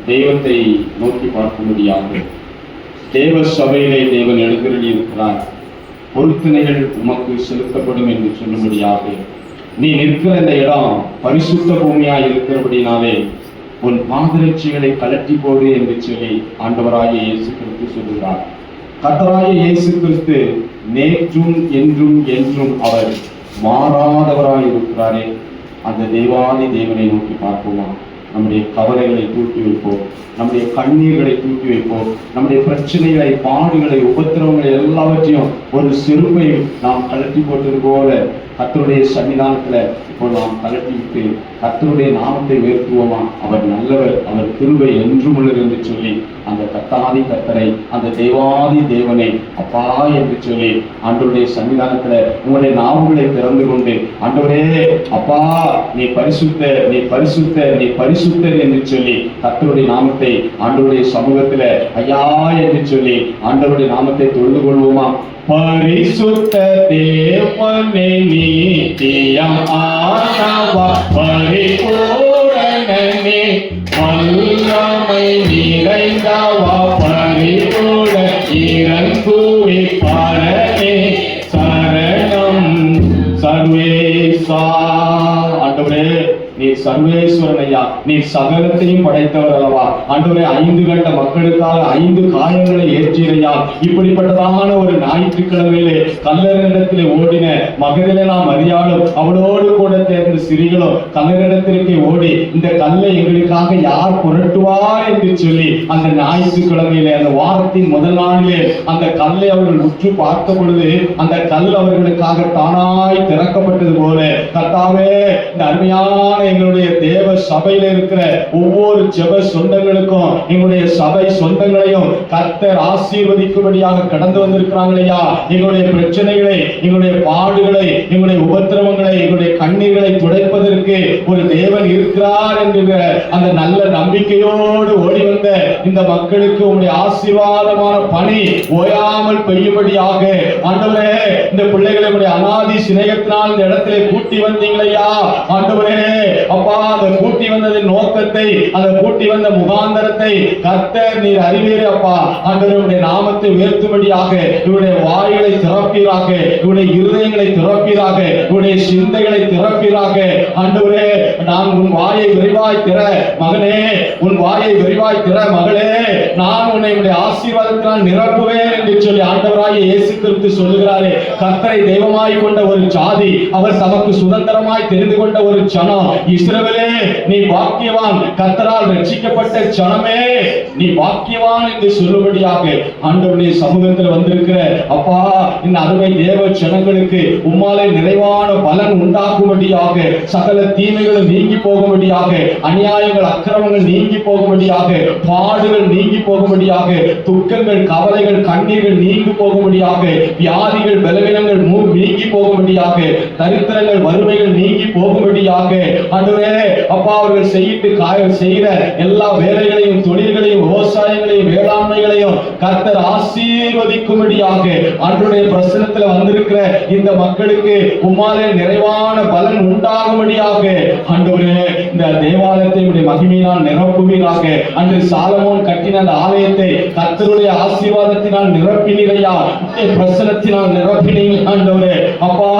தெய்வத்தை நோக்கி பார்க்கும்படியாக தேவ சபையிலே தேவன் எழுந்தருளி இருக்கிறார். பொருத்தனைகள் உமக்கு செலுத்தப்படும் என்று சொல்லும்படியாக நீ நிற்கிற இந்த இடம் பரிசுத்த பூமியாய் இருக்கிறபடினாலே உன் பாதரட்சிகளை கலட்டி போடு என்று சொல்லி ஆண்டவராகிய இயேசு கிறிஸ்து சொல்லுகிறார். கர்த்தராகிய இயேசு கிறிஸ்து நேற்றும் என்றும் என்றும் அவர் மாறாதவராய் இருக்கிறாரே. அந்த தேவாதி தேவனை நோக்கி பார்ப்போமா? நம்முடைய கவலைகளை தூக்கி வைப்போம், நம்முடைய கண்ணீர்களை தூக்கி வைப்போம், நம்முடைய பிரச்சனைகளை, பாடுகளை, உபத்திரவங்களை எல்லாவற்றையும் ஒரு செருப்பை நாம் கலட்டி போட்டது போல கர்த்தருடைய சன்னிதானத்துல இப்போ நாம் கலட்டி விட்டு கர்த்தருடைய நாமத்தை உயர்த்துவோமா? அவர் நல்லவர், அவர் கிருபை என்றும் உள்ளது என்று சொல்லி அந்த கர்த்தாதி கர்த்தரை, அந்த தேவாதி தேவனை அப்பா என்று சொல்லி ஆண்டவருடைய சன்னிதானத்துல உங்களுடைய நாவுகளை திறந்து கொண்டு, ஆண்டவரே அப்பா நீ பரிசுத்தர், நீ பரிசுத்தர், நீ பரிசுத்தர் என்று சொல்லி கர்த்தருடைய நாமத்தை ஆண்டவருடைய சமூகத்துல ஐயா என்று சொல்லி ஆண்டவருடைய நாமத்தை தொழுது கொள்வோமா? பரிசுத்த தேவனே நித்தியம் ஆனவா, பரிபூரணனே வல்லமை நிறைந்தவா, பரிபூரண இறங்குவி பரனே சரணம் சர்வேசா. ஆண்டவரே நீ சர்வேஸ்வரன் ஐயா, நீ சகலத்தையும் படைத்தவர் அல்லவா. ஆண்டவரே 5 கண்ட மக்களுக்காக 5 காயங்களை ஏற்றியா. இப்படிப்பட்டதான ஒரு ஞாயிற்றுக்கிழமையிலே கல்லறிடத்திலே ஓடின மகதிலே மரியாளும் அவளோடு கூட சேர்ந்த சிறிகளும் கல்லறிடத்திற்கு ஓடி இந்த கல்லை எங்களுக்காக யார் புரட்டுவார் என்று சொல்லி அந்த ஞாயிற்றுக்கிழமையிலே அந்த வாரத்தின் முதல் நாளிலே அந்த கல்லை அவர்கள் உற்று பார்த்த பொழுது அந்த கல் அவர்களுக்காக தானாய் திறக்கப்பட்டது போல கர்த்தாவே இந்த அருமையான எங்களுடைய தேவ சபையில இருக்கிற ஒவ்வொரு ஜெப சொந்தங்களுக்கும் எங்களுடைய சபை சொந்தங்களையும் கர்த்தர் ஆசீர்வதிக்கும்படியாக கடந்து வந்திருக்கிறாங்களையா. எங்களுடைய பிரச்சனைகளை, எங்களுடைய பாடுகளை, எங்களுடைய உபத்திரவங்களை, எங்களுடைய கண்ணீர்களை துடைப்பதற்கு ஒரு தேவன் இருக்கிறார் என்கிற அந்த நல்ல நம்பிக்கையோடு ஓடி வந்த இந்த மக்களுக்கு உங்களுடைய ஆசீர்வாதமான பணி ஓயாமல் பெய்யும்படியாக ஆண்டவரே இந்த பிள்ளைகளை உங்களுடைய அநாதி சிநேகத்தினால் இந்த இடத்திலே கூட்டி வந்தீங்களையா. ஆண்டவரே அப்பா அந்த கூட்டி வந்ததின் நோக்கத்தை, அந்த கூட்டி வந்த முகாந்தரத்தை கர்த்தர் நீர் அறிவீரே அப்பா. ஆண்டவருடைய நாமத்தை உயர்த்தும்படியாக இவருடைய வாய்களை திறப்பீராக, இவருடைய இருதயங்களை திறப்பீராக, இவருடைய சிந்தைகளை திறப்பீராக. ஆண்டவரே நான் உன் வாயை விரிவாய் திற மகனே, உன் வாயை விரிவாய் திற மகளே, நான் உன்னை உன்னுடைய ஆசீர்வாதத்தினால் நிரப்புவேன் என்று சொல்லி ஆண்டவராகிய இயேசு கிறிஸ்து சொல்லுகிறாரே. கர்த்தரை தெய்வமாய் கொண்ட ஒரு ஜாதி, அவர் தமக்கு சுதந்திரமாய் தெரிந்து கொண்ட ஒரு ஜனம் இஸ்ரவேலே நீ பாக்கியவான், கர்த்தரால் ரட்சிக்கப்பட்ட ஜனமே நீ பாக்கியவான் என்று சொல்லும்படியாக ஆண்டவருடைய சமூகத்தில் வந்திருக்கிற அப்பா இந்த அருமை தேவ ஜனங்களுக்கு உம்மாலே நிறைவான பலன் உண்டாகும்படியாக, சகல தீமைகளும் நீங்கி போகும்படியாக, அநியாயங்கள் அக்கிரமங்கள் நீங்கி போகும்படியாக, பாடுகள் நீங்கி போகும்படியாக, துக்கங்கள் கவலைகள் கண்ணீர்கள் நீங்கி போகும்படியாக, வியாதிகள் பலவீனங்கள் நீங்கி போகும்படியாக, தரித்திரங்கள் வறுமைகள் நீங்கி போகும்படியாக ஆண்டவரே அப்பா அவர்கள் செய்கிற எல்லா வேலைகளையும் தொழில்களையும் விவசாயங்களையும் வேளாண்மைகளையும் கர்த்தர் ஆசீர்வதிக்கும்படியாக ஆண்டவருடைய பிரசன்னத்தில் வந்திருக்கிற இந்த மக்களுக்கு உம்மாலே நிறைவான பலன் உண்டாகும்படியாக ஆண்டவரே இந்த தேவாலயத்தை மகிமையினால் நிரப்புவீராக. அன்று சாலமோன் கட்டின அந்த ஆலயத்தை கர்த்தருடைய ஆசீர்வாதத்தினால் நிரப்பினீரையா, பிரசன்னத்தினால் நிரப்பினீங்க ஆண்டவரே அப்பா.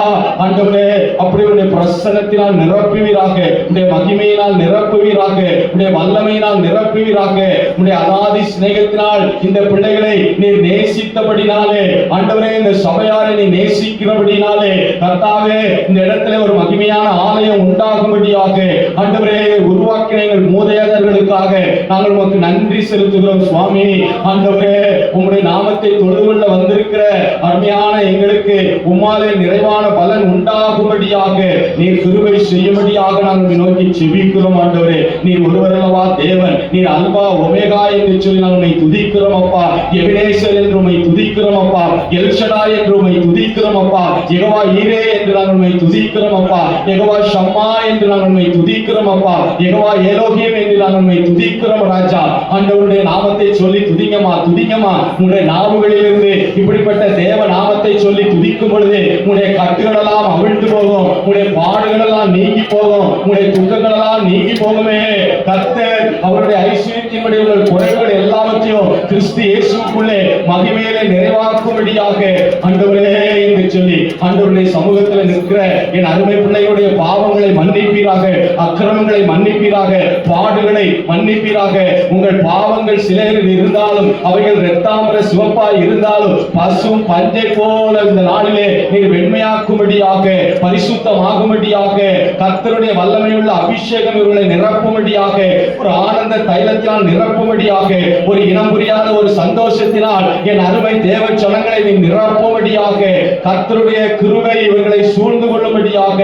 ஆண்டவரே அப்படி உடைய பிரசன்னத்தினால் நிரப்புவீராக, உடைய மகிமையினால் நிரப்புவீராக, உடைய வல்லமையினால் நிரப்புவீராக. உடைய அநாதி சிநேகத்தினால் இந்த பிள்ளைகளை நீர் நேசித்தபடினாலே ஆண்டவரே இந்த சபையாரை நீ நேசிக்கிறபடினாலே கர்த்தாவே இந்த இடத்துல ஒரு மகிமையான ஆலயம் உண்டாகும்படியாக ஆண்டவரே உருவாக்கினீர்கள். மூதையர்களுக்காக நாங்கள் உமக்கு நன்றி செலுத்துகிறோம் சுவாமி. ஆண்டவரே உம்முடைய நாமத்தை தொழுது கொள்ள வந்திருக்கிற அருமையான எங்களுக்கு உம்மாலே நிறைவான பலன் உண்டாகும்படியாக நீர் கிருபை செய்யும்படியாக நாங்கள் நோக்கி செபிக்கிறோம். ஆண்டவரே நீர் ஒருவரல்லவா தேவன், நீர் அல்பா ஒமேகா என்று சொல்லி நாங்கள் உம்மை துதிக்கிறோம் அப்பா. எபினேசர் என்று உம்மை துதிக்கிறோம் அப்பா. எல்ஷடாய் என்று உம்மை துதிக்கிறோம் அப்பா. யெகோவா ஈரே என்று நாங்கள் உம்மை துதிக்கிறோம் அப்பா. யெகோவா ஷம்மா என்று நாங்கள் உம்மை துதிக்கிறோம் அப்பா. யெகோவா எலோஹிம் என்று நாங்கள் உம்மை துதிக்கிறோம் ராஜா. ஆண்டவருடைய நாமத்தை சொல்லி துதிங்கம்மா, துதிங்கம்மா. உங்களுடைய நாவுகளிலிருந்து இப்படிப்பட்ட தேவ நாமத்தை சொல்லி துதிக்கும் பொழுது உங்களுடைய கட்டுகள் எல்லாம் அவிழ்ந்து போகும், உங்களுடைய பாடுகள் எல்லாம் நீங்கி போகும், உங்களுடைய துக்கங்கள் எல்லாம் நீங்கி போகுமே. கர்த்தர் அவருடைய ஐஸ்வர்யத்தின் வசனத்தின்படி உங்கள் குறைகள் எல்லாவற்றையும் கிறிஸ்து இயேசுக்குள்ளே மகிமையிலே நிறைவாக்கும்படியாக ஆண்டவரே என்று சொல்லி ஆண்டவருடைய சமூகத்தில் நிற்கிற என் அருமை பிள்ளைகளுடைய பாவங்களை மன்னிப்பீராக, அக்கிரமங்களை மன்னிப்பீராக, பாடுகளை மன்னிப்பீராக. உங்கள் பாவங்கள் சிலையில் இருந்தாலும் அவைகள் இரத்தாம்பர சிவப்பாய் இருந்தாலும் பசும் பஞ்சை போல இந்த நாளிலே நீர் வெண்மையாக்கும்படியாக, பரிசுத்தமாகும்படியாக, கர்த்தருடைய வல்லமையுள்ள அபிஷேகம் இவர்களை நிரப்பும்படியாக, ஒரு ஆனந்த தைலத்தினால் நிரப்பும்படியாக, ஒரு இனம் புரியாத ஒரு சந்தோஷத்தினால் என் அருமை தேவ ஜனங்களை நீ நிரப்பும்படியாக, கர்த்தருடைய கிருபை இவர்களை சூழ்ந்து கொள்ளும்படியாக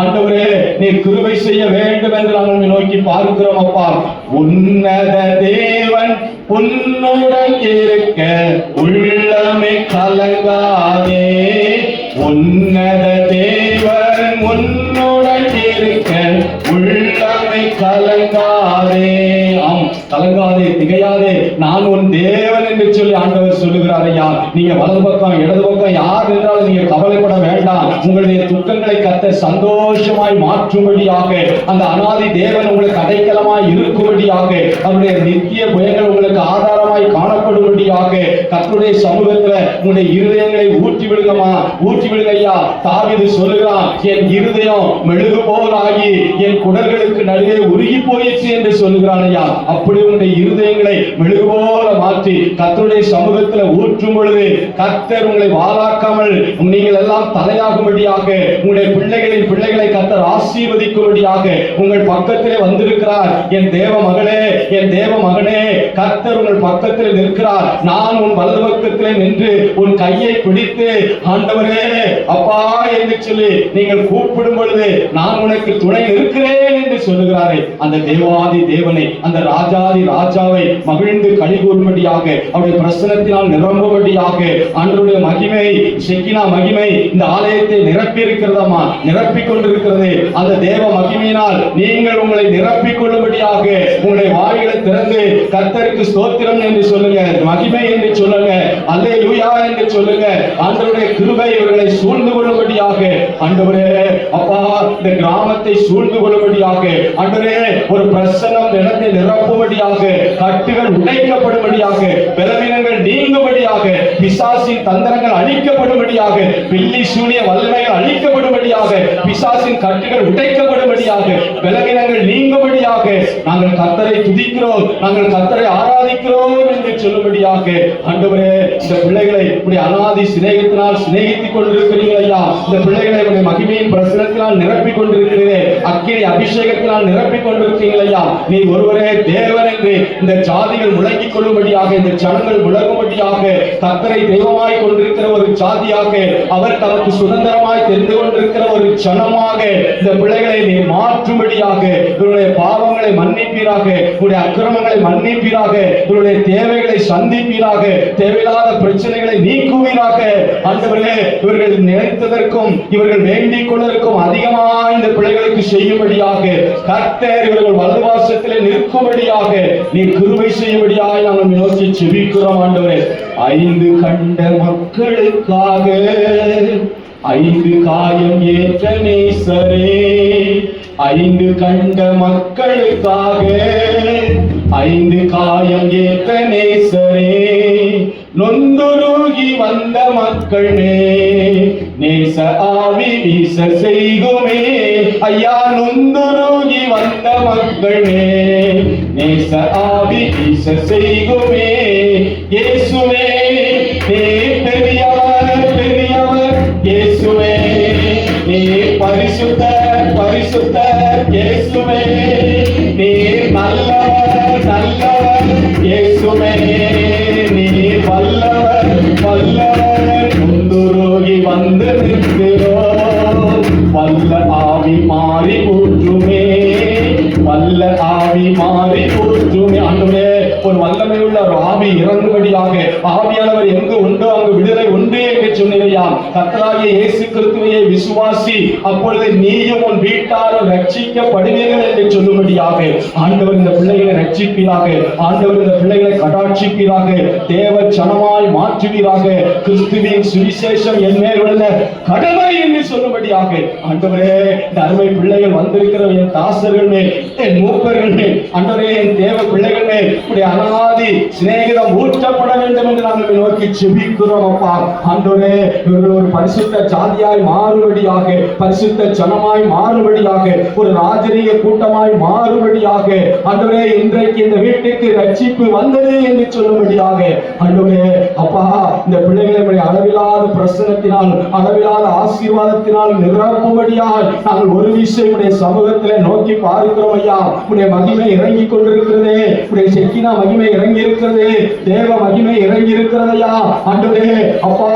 ஆண்டவரே நீர் கிருபை செய்ய வேண்டும் என்று நாங்கள் நோக்கி பார்க்கிறோம். அப்பா, உன்னத தேவன் உன்னுடன் இருக்க உள்ளமே கலங்காதே. உன்னத தேவன் உன்னுடன் இருக்க உள்ளமை கலங்காதே. ஆம், கலங்காதே, திகையாதே, நான் உன் தேவன் என்று சொல்லி ஆண்டவர் சொல்லுகிறார். ஐயா, நீங்க வலது பக்கம் இடது பக்கம் யார் என்றாலும் நீங்க கவலைப்பட வேண்டாம். உங்களுடைய துக்கங்களை கர்த்தர் சந்தோஷமாய் மாற்றும்படியாக, அந்த அனாதி தேவன் உங்களுக்கு அடைக்கலமாய் இருக்கும்படியாக, அவருடைய நித்திய புயங்கள் உங்களுக்கு ஆதாரமாய் காணப்படும்படியாக கர்த்தருடைய சமூகத்துல உங்களுடைய இருதயங்களை ஊற்றி விடுங்கம்மா, ஊற்றி விடுங்க. ஐயா, தாவீது சொல்லுகிறான், என் இருதயம் மெழுகு போல் ஆகி என் குடல்களுக்கு நடுவே உருகி போயிற்று என்று சொல்லுகிறான். ஐயா, அப்படி உங்களுடைய இருதயங்களை மெழுகு போல மாற்றி கர்த்தருடைய சமூகத்துல ஊற்றும் பொழுது கர்த்தர் உங்களை வாழாக்காமல் நீங்கள் எல்லாம் தலையாகும்படியாக, உங்களுடைய பிள்ளைகளின் பிள்ளைகளை கர்த்தர் ஆசீர்வதிக்கும்படியாக உங்கள் பக்கத்திலே வந்திருக்கிறார். என் தேவ மகளே, என் தேவ மகனே, கர்த்தர் உங்கள் பக்கத்தில் நிற்கிறார். நான் உன் வலது பக்கத்திலே நின்று உன் கையை பிடித்து ஆண்டவரே அப்பா என்று சொல்லி நீங்கள் கூப்பிடும் பொழுது நான் உனக்கு துணை இருக்கிறேன் என்று சொல்லுகிறாரே, அந்த தேவாதி தேவனை, அந்த ராஜாதி ராஜாவை மகிழ்ந்து களி கூறும்படியாக, அவருடைய பிரசனத்தினால் நிரம்பும்படியாக, ஆண்டவருடைய மகிமை, ஷெக்கினா மகிமை இந்த ஆலயத்தை நிரப்பி இருக்கிறதம்மா, நிரப்பிக் கொண்டிருக்கிறது. அந்த தேவ மகிமையினால் நீங்கள் உங்களை நிரப்பிக் கொள்ளும்படியாக உங்களுடைய வாய்களை திறந்து கர்த்தருக்கு ஸ்தோத்திரம் என்று சொல்லுங்க, மகிமை என்று சொல்லுங்க, அல்லேலூயா என்று சொல்லுங்க. ஆண்டவருடைய கிருபை இவர்களை சூழ்ந்து கொள்ளும்படியாக, ஆண்டவரே அப்பா இந்த கிராமத்தை சூழ்ந்து கொள்ளும்படியாக, ஆண்டவரே ஒரு பிரசன்னம் இடத்தை நிரப்பும்படியாக, கட்டுகள் உடைக்கப்படும்படியாக, பலவீனங்கள் நீங்கும்படியாக, பிசாசின் தந்திரங்கள் அழிக்கப்படும்படியாக, பில்லி சூனிய வல்லமைகள் அழிக்கப்படும்படியாக, பிசாசின் கட்டுகள் உடைக்கப்படும்படியாக, பலவீனங்கள் நீங்கும்படியாக நாங்கள் கர்த்தரை துதிக்கிறோம், நாங்கள் கர்த்தரை ஆராதிக்கிறோம் என்று சொல்லும்படியாக ஆண்டவரே இந்த பிள்ளைகளை இப்படி அனாதி சிநேகத்தினால் சிநேகித்துக் கொண்டிருக்கிறீர்கள். ஐயா, இந்த பிள்ளைகளை உடைய மகிமையின் பிரசனத்தினால் நிரப்பிக் கொண்டிருக்கிறீர்கள், அக்கினி அபிஷேகத்தினால் நிரப்பிக் கொண்டிருக்கிறீர்கள். ஐயா, நீ ஒருவரே தேவன் என்று இந்த ஜாதிகள் முழங்கிக் கொள்ளும்படியாக, இந்த ஜனங்கள் முழங்கும்படியாக, கர்த்தரை தெய்வமாய் கொண்டிருக்கிற ஒரு ஜாதியாக, அவர் தனக்கு சுதந்திரமாய் தெரிந்து கொண்டிருக்கிற ஒரு ஜனமாக இந்த பிள்ளைகளை நீ மாற்றும்படியாக, இவருடைய பாவங்களை மன்னிப்பீராக, இவருடைய அக்கிரமங்களை மன்னிப்பீராக, இவருடைய தேவைகளை சந்திப்பீராக, தேவையில்லாத பிரச்சனைகளை நீக்குவீராக. ஆண்டவரே, இவர்கள் நினைத்ததற்கும் இவர்கள் வேண்டிக் கொள்வதற்கும் அதிகமாக இந்த பிள்ளைகளுக்கு செய்யும்படியாக, கர்த்தர் இவர்கள் வலதுவாசத்திலே நிற்கும்படியாக நீ கிருபை செய்யும்படியாக நாங்கள் நோக்கி செபிக்கிறோம். ஆண்டவரே, 5 கண்ட மக்களுக்காக 5 காயம் ஏற்ற நேசரே, 5 கண்ட மக்களுக்காக 5 காயம் ஏற்ற நேசரே, நொந்துருகி வந்த மக்கள் நேச ஆவி வீச செய்குமே. ஐயா, நொந்துருகி வந்த மக்கள் நேச ஆவி வீச செய்குமே. இயேசுவே நீ பெரியவர், பெரியவர் இயேசுவே, நீ பரிசுத்தர், பரிசுத்தர் இயேசுவே, நீ நல்லவர், நல்லவர் இயேசுவே, நீ வல்லவர், வல்லவர். நொந்துருகி வந்து நிற்கிறோம், வல்ல ஆவி மாறி ஊற்றுமே, வல்ல ஆவி மாறி ஊற்றுமே. ஆண்டவரே, ஒரு வல்லமை உள்ள ஒரு ஆவி இறங்கும்படியாக, ஆவியானவர் எங்கு உண்டோ அங்கு விடுதலை உண்டு என்று சொன்னீரையா. கர்த்தராகிய இயேசு கிறிஸ்துவை விசுவாசி, அப்பொழுது நீயும் உன் வீட்டாரும் ரட்சிக்கப்படுவீர்கள் என்று சொல்லும்படியாக ஆண்டவர் இந்த பிள்ளைகளை ரட்சிப்பீராக, ஆண்டவர் இந்த பிள்ளைகளை கடாட்சிப்பீராக, தேவ ஜனமாய் மாற்றுவீராக, கிறிஸ்துவின் சுவிசேஷம் என் மேல் உள்ள கடமை என்று சொல்லும்படியாக ஆண்டவரே இந்த அருமை பிள்ளைகள் வந்திருக்கிற என் தாசர்கள் மேல், என் மூப்பர்கள் மேல், ஆண்டவரே என் தேவ பிள்ளைகள் மேல் உடைய அனாதி சிநேகிதம் ஊற்றப்பட வேண்டும் என்று நாங்கள் நோக்கி செபிக்கிறோம் அப்பா. ஆண்டவரே, இவர்கள் ஒரு பரிசுத்த ஜாதியாய் மாறுபடியாக, பரிசுத்த ஜனமாய் மாறுபடியாக, ஒரு ராஜரீக கூட்டமாய் மாறுபடியாக, ஆண்டவரே இன்றைக்கு இந்த வீட்டுக்கு ரட்சிப்பு வந்தது என்று சொல்லும்படியாக, ஆண்டவரே அப்பா, இந்த பிள்ளைகளை அளவிலாத பிரசனத்தினால், அளவிலாத ஆசீர்வாதத்தினால் நிரப்பும்படியால் நாங்கள் ஒரு விஷயம் உடைய சமூகத்திலே நோக்கி பார்க்கிறோம் ஐயா. உடைய மகிமை இறங்கி கொண்டிருக்கிறதே, உடைய செக்கினா மகிமை இறங்கி இருக்கிறது, தேவ மகிமை இறங்கி இருக்கிறதையா ஆண்டவரே அப்பா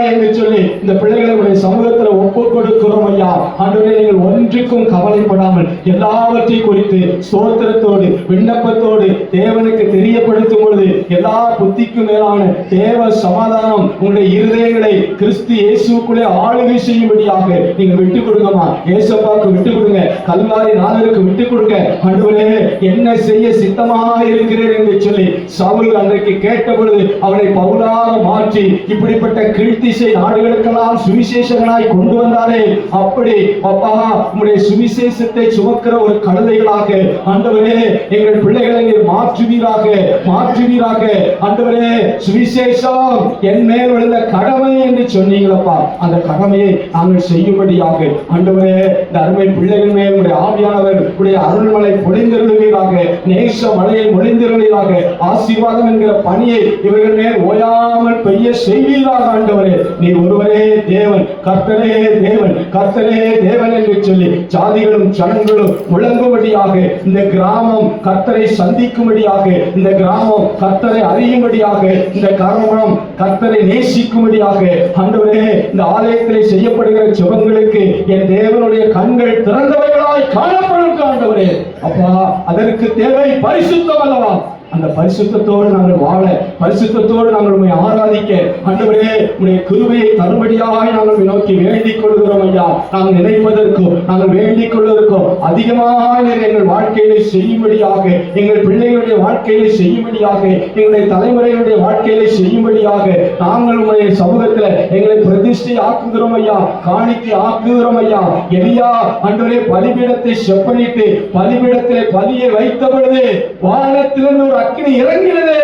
என்று சொல்லி இந்த பிள்ளைகளை உடைய சமூகத்தில் ஒப்பு கொடுக்கிறோம் ஐயா. ஆண்டவரே, நீங்கள் ஒன்றுக்கும் கவலைப்படாமல் எல்லாவற்றையும் குறித்து ஸ்தோத்திரத்தோடு விண்ணப்பத்தோடு தேவனுக்கு தெரியப்படுத்தும் பொழுது எல்லா புத்திக்கும் மேலான தேவ சமாதானம் உங்களுடைய இருதயங்களை கிறிஸ்து இயேசுக்குள்ளே ஆளுகை செய்யும்படியாக நீங்கள் விட்டுக் கொடுங்கம்மா. ஏசப்பாவுக்கு விட்டுக் கொடுங்க, கல்வாரி நாதருக்கு விட்டுக் கொடுங்க. ஆண்டவரே, என்ன செய்ய சித்தமாக இருக்கிறேன் என்று சொல்லி சவுல் அன்றைக்கு கேட்ட பொழுது அவனை பவுலாக மாற்றி இப்படிப்பட்ட கீழ்த்திசை நாடுகளுக்கெல்லாம் சுவிசேஷங்களாய் கொண்டு வந்தாரே, அப்படி அப்பா உம்முடைய சுவிசேஷத்தை சுமக்கிற ஒரு கழுதைகளாக ஆண்டவரே எங்கள் பிள்ளைகளை நீர் மாற்றுவீராக, மாற்றுவீராக. ஆண்டவரே, சுவிசேஷம் என் மேல் விழுந்த கடமை என்று சொன்னீங்களப்பா, அந்த கடமையை நாங்கள் செய்யும்படியாக ஆண்டவரே இந்த அருமை பிள்ளைகள் மேல் உடைய ஆவியானவர் உடைய அருள்மலை பொழிந்தருளுவீராக, நேச மலையை பொழிந்தருளுவீராக, ஆசீர்வாதம் என்கிற பணியை இவர்கள் மேல் ஓயாமல் பெய்ய செய்வீராக. ஆண்டவரே, நீர் ஒருவரே தேவன், கர்த்தரே தேவன், கர்த்தரே தேவன் என்று சொல்லி ஜாதிகளும் ஜனங்களும் முழங்கும்படியாக, இந்த கிராமம் கர்த்தரை சந்திக்கும்படியாக, இந்த கிராமம் கர்த்தரை அறியும்படியாக, இந்த கிராமம் கர்த்தரை நேசிக்கும்படியாக, ஆண்டவரே இந்த ஆலயத்திலே செய்யப்படுகிற ஜெபங்களுக்கு என் தேவனுடைய கண்கள் திறந்தவைகளாய் காணப்படும் ஆண்டவரே. அப்பா, அதற்கு தேவை பரிசுத்தம் அல்லவா? அந்த பரிசுத்தத்தோடு நாங்கள் வாழ, பரிசுத்தத்தோடு நாங்கள் உண்மை ஆராதிக்க ஆண்டவரே உடைய கிருபையை தரும்படியாய் நாங்கள் நோக்கி வேண்டிக் கொள்கிறோம் ஐயா. நாங்கள் நினைப்பதற்கும் நாங்கள் வேண்டிக் கொள்வதற்கும் அதிகமாக எங்கள் வாழ்க்கையிலே செய்யும்படியாக, எங்கள் பிள்ளைகளுடைய வாழ்க்கையிலே செய்யும்படியாக, எங்களுடைய தலைமுறைகளுடைய வாழ்க்கையிலே செய்யும்படியாக நாங்கள் உடைய சமூகத்தில் எங்களை பிரதிஷ்டை ஆக்குகிறோம் ஐயா, காணிக்கை ஆக்குகிறோம் ஐயா. எலியா ஆண்டவரே பலிபீடத்தை செப்பனிட்டு பலிபீடத்திலே பலியை வைத்த பொழுது வானத்திலிருந்து ஒரு அக்கினி இறங்கினது.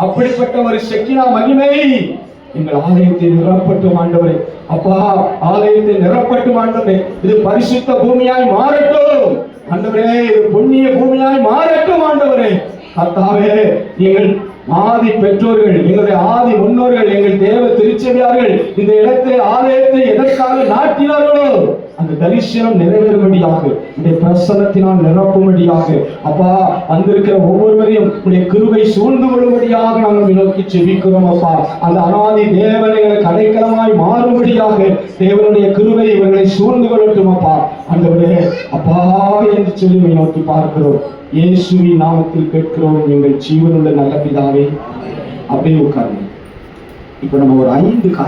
அப்படிப்பட்ட ஒரு செக்கினா மகிமை எங்கள் ஆலயத்தை நிரப்பட்டும் ஆண்டவரே. அப்பா, ஆலயத்தை நிரப்பட்டும் ஆண்டவரே. இது பரிசுத்த பூமியாய் மாறட்டும் ஆண்டவரே, இது புண்ணிய பூமியாய் மாறட்டும் ஆண்டவரே. கர்த்தாவே, எங்கள் ஆதி பெற்றோர்கள், எங்களுடைய ஆதி முன்னோர்கள், எங்கள் தேவ திருச்சபையார்கள் இந்த இடத்தை ஆலயத்தை எதற்காக நாட்டினார்களோ அந்த தரிசனம் நிறைவேறும்படியாக, இந்த பிரசன்னத்தினால் நிரப்பும்படியாக, அப்பா வந்திருக்கிற ஒவ்வொருவரையும் உடைய கிருபை சூழ்ந்து கொள்ளும்படியாக நாங்கள் நோக்கி செபிக்கிறோம் அப்பா. அந்த அனாதி தேவனைகளை அடைக்கலமாய் மாறும்படியாக தேவனுடைய கிருபை இவர்களை சூழ்ந்து கொள்ளட்டும் அப்பா. ஆண்டவரே அப்பா என்று சொல்லி நோக்கி பார்க்கிறோம். இயேசுவின் நாமத்தில் கேட்கிறோம் எங்கள் ஜீவனுள்ள நல்ல பிதாவே. அப்படியே உட்காருங்க. இப்ப நம்ம ஒரு 5